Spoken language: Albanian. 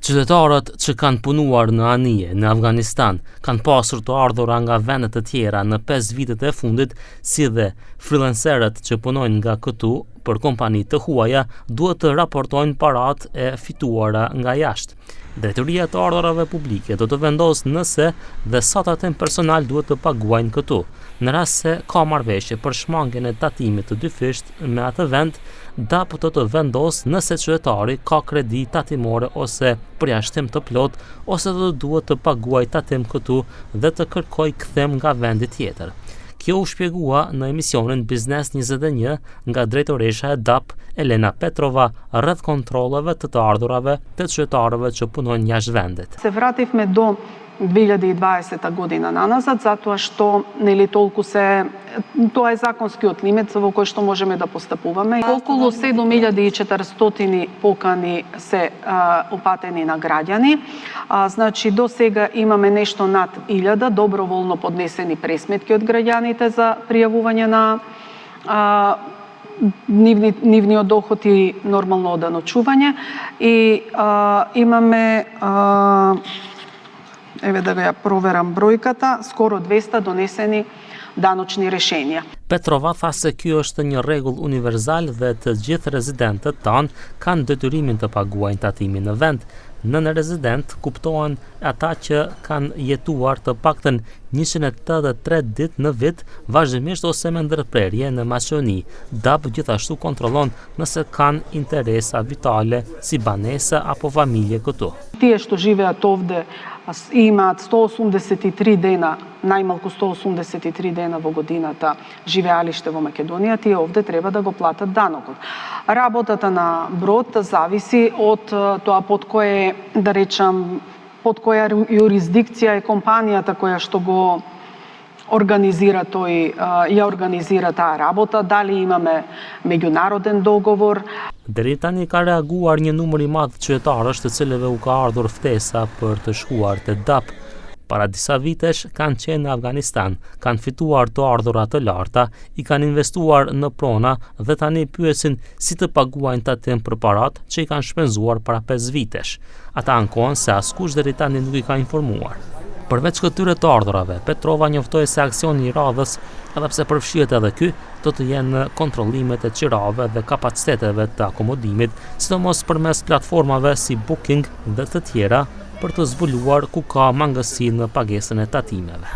Qytetarët që kanë punuar në anije në Afganistan kanë pasur të ardhura nga vende të tjera në 5 vitet e fundit, si dhe freelancerët që punojnë nga këtu për kompani të huaja duhet të raportojnë paratë e fituara nga jashtë. Drejtoria e ardhurave publike do të vendosë nëse dhe sa tatim personal duhet të paguajnë këtu. Në rast se ka marrëveshje për shmangjen e tatimit të dyfisht me atë vend, DAP do të vendosë nëse qytetari ka kredi tatimore ose përjashtim të plot, ose do të duhet të paguajë tatim këtu dhe të kërkojë kthem nga vendi tjetër. Kjo u shpjegua në emisionin Biznes 21 nga drejtoresha e DAP, Elena Petrova, rreth kontrolleve të ardhurave të qytetarëve që punojnë jashtë vendit. Se vratивме до 2020 година наназад, затоа што нели толку се тоа е законскиот лимит во кој што можеме да постапуваме. Околу 7400 покани се упатени на граѓани. Значи до сега имаме нешто над 1000 доброволно поднесени пресметки од граѓаните за пријавување на нивниот доход и нормално оданочување, и имаме еве да ја проверам бројката, скоро 200 донесени даночни решенија. Petrova tha se ky është një rregull universal dhe të gjithë rezidentët tanë kanë detyrimin të paguajnë tatimin në vend. Në rezident kuptohen ata që kanë jetuar të paktën 183 ditë në vit, vazhdimisht ose me ndërprerje në Maqedoni. DAP gjithashtu kontrollon nëse kanë interesa vitale si banesa apo familje këtu. Тие што живеат овде и имаат 183 дена, најмалку 183 дена во годината живеалиште во Македонија, тие овде треба да го платат данокот. Работата на брод зависи од тоа под кое, да речам, под која юрисдикција е компанијата која што го организира ја организира таа работа, дали имаме меѓународен договор. Deri tani ka reaguar një numër i madh qytetarësh të cilëve u ka ardhur ftesa për të shkuar te DAP. Para disa vitesh kanë qenë në Afganistan, kanë fituar të ardhura të larta, i kanë investuar në prona dhe tani pyesin si të paguajnë tatim për paratë që i kanë shpenzuar para 5 vitesh. Ata ankohen se askush deri tani nuk i ka informuar. Përveç këtyre të ardhurave, Petrova njoftoi se aksioni i radhës, edhe pse përfshihet edhe ky, do të jenë kontrollimet e qirave dhe kapaciteteve të akomodimit, sidomos përmes platformave si Booking dhe të tjera, për të zbuluar ku ka mangësi në pagesën e tatimeve.